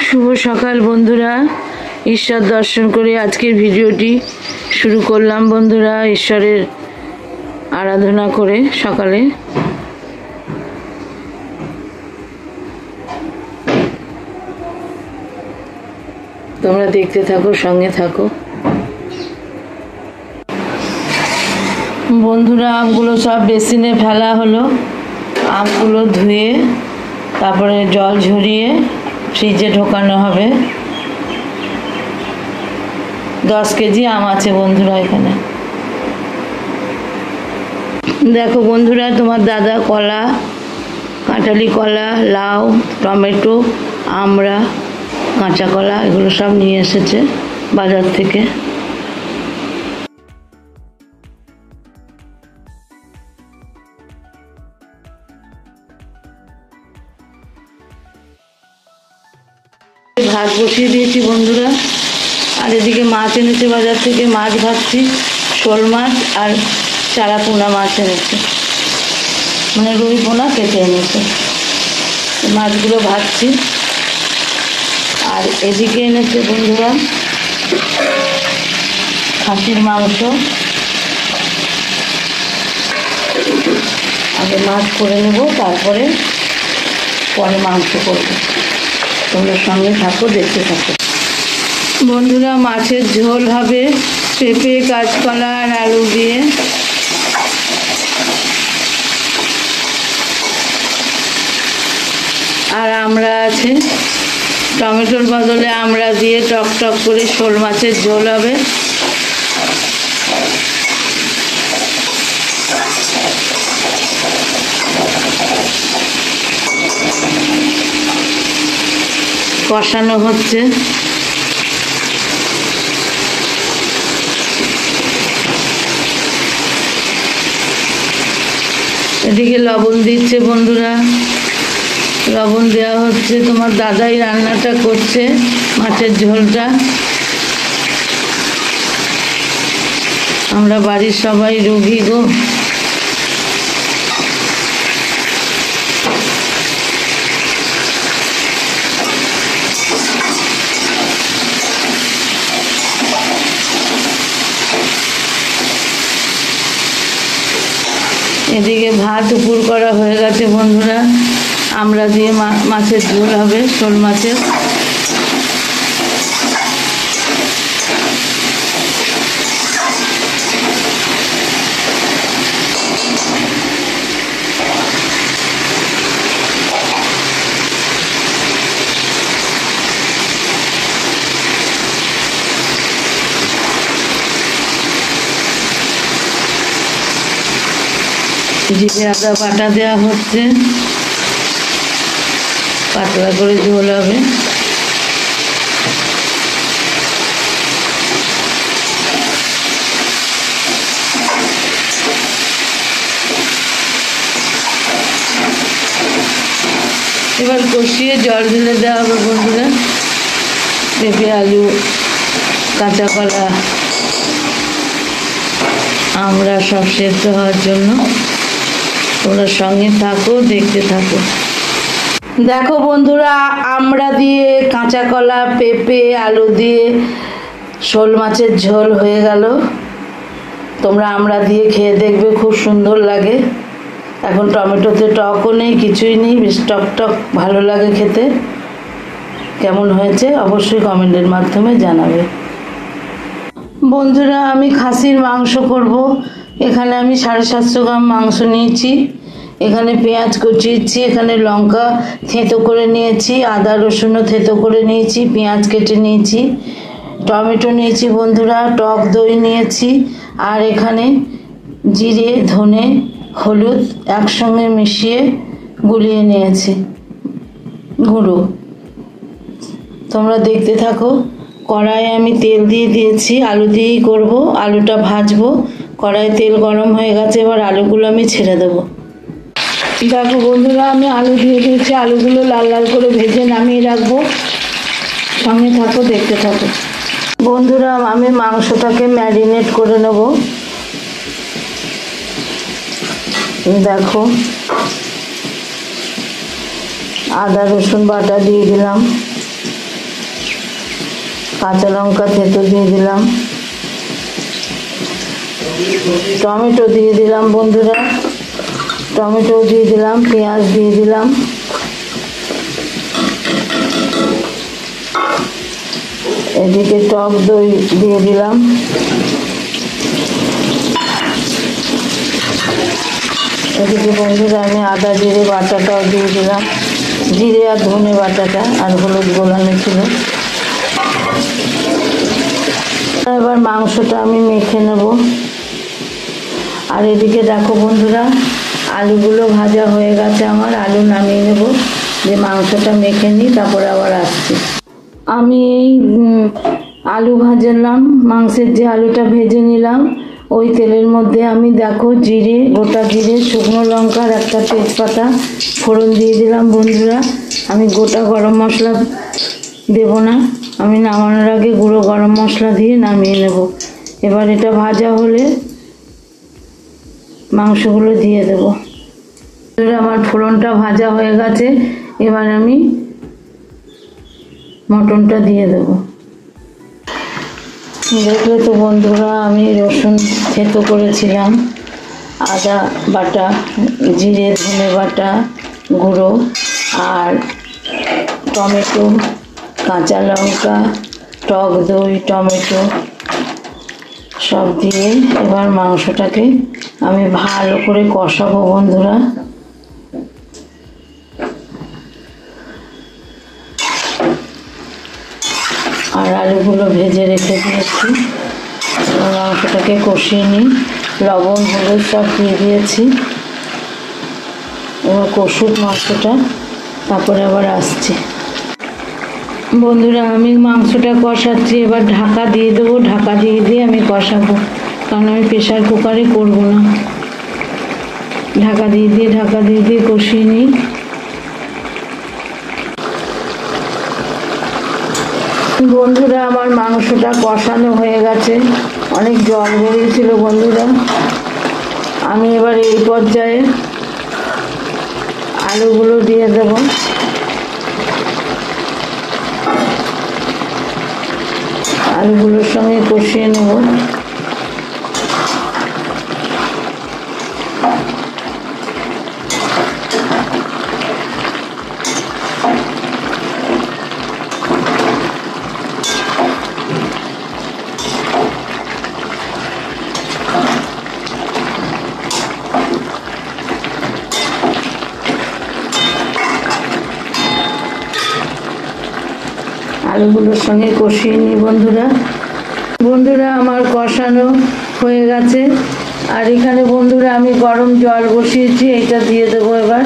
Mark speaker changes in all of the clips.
Speaker 1: শুভ সকাল বন্ধুরা, ঈশ্বর দর্শন করে আজকের ভিডিওটি শুরু করলাম বন্ধুরা। ঈশ্বরের আরাধনা করে সকালে তোমরা দেখতে থাকো, সঙ্গে থাকো বন্ধুরা। আমগুলো সব বেসিনে ফেলা হলো। আমগুলো ধুয়ে তারপরে জল ঝরিয়ে ফ্রিজে ঢোকানো হবে। 10 কেজি আম আছে বন্ধুরা এখানে। দেখো বন্ধুরা, তোমার দাদা কলা, কাঁঠালি কলা, লাউ, টমেটো, আমড়া, কাঁচা কলা এগুলো সব নিয়ে এসেছে বাজার থেকে। ভাত বসিয়ে দিয়েছি বন্ধুরা, আর এদিকে মাছ এনেছে বাজার থেকে। মাছ ভাজছি, শোল মাছ আর চারা পোনা মাছ এনেছে, মানে রুই পোনা কেটে এনেছে। মাছগুলো ভাজছি। আর এদিকে এনেছে বন্ধুরা খাসির মাংস। আগে মাছ করে নেব, তারপরে পরে মাংস করবো। তোমরা সঙ্গে থাকো, দেখতে থাকো বন্ধুরা। মাছের ঝোল হবে পেঁপে, কাঁচকলা আর আলু দিয়ে। আর আমড়া আছে, টমেটোর বদলে আমড়া দিয়ে টক টক করে শোল মাছের ঝোল হবে। কষানো হচ্ছে। এদিকে লবণ দিচ্ছে বন্ধুরা, লবণ দেওয়া হচ্ছে। তোমার দাদাই রান্নাটা করছে, মাছের ঝোলটা। আমরা বাড়ির সবাই রোগী গো। এদিকে ভাত উপর করা হয়ে গেছে বন্ধুরা। আমরা দিয়ে মাছের ঝোল হবে, শোল মাছের। জিরে আদা বাটা দেওয়া হচ্ছে, পাতলা করে ঝোল হবে। এবার কষিয়ে জল ঢেলে দেওয়া হবে বন্ধুরা। পেঁপে, আলু, কাঁচা কলা, আমরা সব সেদ্ধ হওয়ার জন্য। তোমরা সঙ্গে থাকো, দেখতে থাকো। দেখো বন্ধুরা, আমড়া দিয়ে, কাঁচা কলা, পেঁপে, আলু দিয়ে শোল মাছের ঝোল হয়ে গেল। তোমরা আমড়া দিয়ে খেয়ে দেখবে, খুব সুন্দর লাগে। এখন টমেটোতে টকও নেই, কিছুই নেই, বেশ টক টক ভালো লাগে খেতে। কেমন হয়েছে অবশ্যই কমেন্টের মাধ্যমে জানাবে বন্ধুরা। আমি খাসির মাংস করব। এখানে আমি 750 গ্রাম মাংস নিয়েছি। এখানে পেঁয়াজ কুচিয়েছি, এখানে লঙ্কা থেঁতো করে নিয়েছি, আদা রসুনও থেঁতো করে নিয়েছি, পেঁয়াজ কেটে নিয়েছি, টমেটো নিয়েছি বন্ধুরা, টক দই নিয়েছি। আর এখানে জিরে, ধনে, হলুদ একসঙ্গে মিশিয়ে গুলিয়ে নিয়েছি গুঁড়ো। তোমরা দেখতে থাকো। কড়াইয়ে আমি তেল দিয়ে দিয়েছি, আলু দিয়েই করব। আলুটা ভাজবো। কড়াইয়ে তেল গরম হয়ে গেছে, এবার আলুগুলো আমি ছেড়ে দেবো। দেখো বন্ধুরা, আমি আলু দিয়ে দিয়েছি। আলুগুলো লাল লাল করে ভেজে নামিয়ে রাখবো। সঙ্গে থাকো, দেখতে থাকো বন্ধুরা। আমি মাংসটাকে ম্যারিনেট করে নেব। দেখো আদা রসুন বাটা দিয়ে দিলাম, কাঁচা লঙ্কা থেতো দিয়ে দিলাম, টমেটো দিয়ে দিলাম বন্ধুরা, টমেটো দিয়ে দিলাম, পেঁয়াজ দিয়ে দিলাম, এদিকে টক দই দিয়ে দিলাম, এদিকে বন্ধুরা আমি আদা জিরে বাটাটাও দিয়ে দিলাম, জিরে আর ধনে বাটাটা, আর হলুদ গোলানো ছিল। এবার মাংসটা আমি মেখে নেব। আর এদিকে দেখো বন্ধুরা, আলুগুলো ভাজা হয়ে গেছে আমার, আলু নামিয়ে নেব, যে মাংসটা মেখে নিই, তারপরে আবার আসছি। আমি এই আলু ভাজলাম, মাংসের যে আলুটা ভেজে নিলাম, ওই তেলের মধ্যে আমি দেখো জিরে, গোটা জিরে, শুকনো লঙ্কার একটা তেজপাতা ফোড়ন দিয়ে দিলাম বন্ধুরা। আমি গোটা গরম মশলা দেব না, আমি নামানোর আগে গুঁড়ো গরম মশলা দিয়ে নামিয়ে নেব। এবার এটা ভাজা হলে মাংসগুলো দিয়ে দেব। আমার ফোড়নটা ভাজা হয়ে গেছে, এবার আমি মটনটা দিয়ে দেব। দেখলে তো বন্ধুরা, আমি রসুন থেতো করেছিলাম, আদা বাটা, জিরে ধনে বাটা গুঁড়ো, আর টমেটো, কাঁচা লঙ্কা, টক দই, টমেটো সব দিয়ে এবার মাংসটাকে আমি ভালো করে কষাবো বন্ধুরা। আর আলুগুলো ভেজে রেখে দিয়েছি, মাংসটাকে কষিয়ে নিই, লবণ হলুদ সব দিয়ে দিয়েছি। এবার কষুক মাংসটা, তারপরে আবার আসছি বন্ধুরা। আমি মাংসটা কষাচ্ছি, এবার ঢাকা দিয়ে দেবো, ঢাকা দিয়ে আমি কষাবো, কারণ আমি প্রেশার কুকারে করব না। ঢাকা দিয়ে কষিয়ে নিই। বন্ধুরা আমার মাংসটা কষানো হয়ে গেছে, অনেক জল বেরিয়েছিল বন্ধুরা। আমি এবার এই পর্যায়ে আলুগুলো দিয়ে দেব। আলুগুলোর সঙ্গে কষিয়ে নেব। আলুগুলোর সঙ্গে কষিয়ে নিই বন্ধুরা। বন্ধুরা আমার কষানো হয়ে গেছে, আর এখানে বন্ধুরা আমি গরম জল বসিয়েছি, এটা দিয়ে দেবো এবার।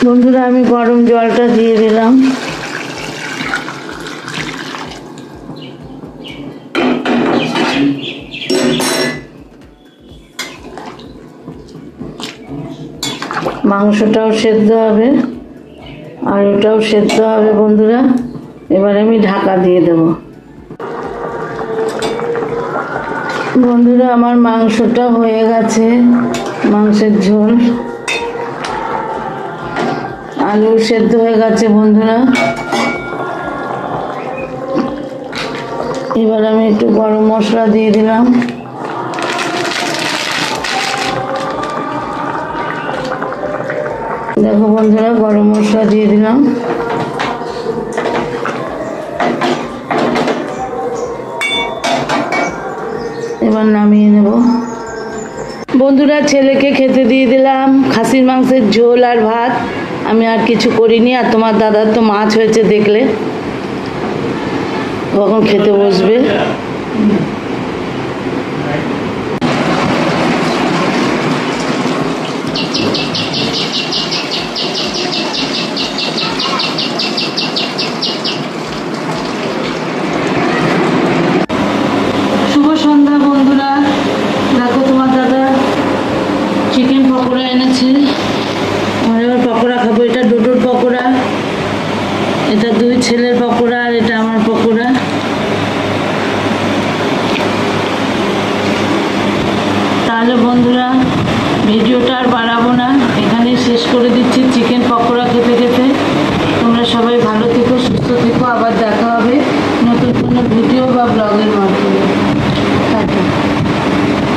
Speaker 1: বন্ধুরা আমি গরম জলটা দিয়ে দিলাম। মাংসটাও সেদ্ধ হবে, আর ওটাও সেদ্ধ হবে বন্ধুরা। এবার আমি ঢাকা দিয়ে দেব। বন্ধুরা আমার মাংসটা হয়ে গেছে, মাংসের ঝোল, আলু সেদ্ধ হয়ে গেছে বন্ধুরা। এবার আমি একটু গরম মশলা দিয়ে দিলাম। দেখো বন্ধুরা গরম মশলা দিয়ে দিলাম। এবার নামিয়ে নেব বন্ধুরা। ছেলেকে খেতে দিয়ে দিলাম খাসির মাংসের ঝোল আর ভাত। আমি আর কিছু করিনি। আর তোমার দাদার তো মাছ হয়েছে, দেখলে কখন খেতে বসবে। শুভ সন্ধ্যা বন্ধুরা। দেখো তোমার দাদা চিকেন পকোড়া এনেছে, আমরা এবার পকোড়া খাবো। এটা ডুডুর পকোড়া, এটা দুই ছেলের পকোড়া, আর এটা আমার পকোড়া। তাহলে বন্ধুরা ভিডিওটা আর বাড়াবো না, এখানেই শেষ করে দিচ্ছি। চিকেন পকোড়া খেতে বাঘের মাংস।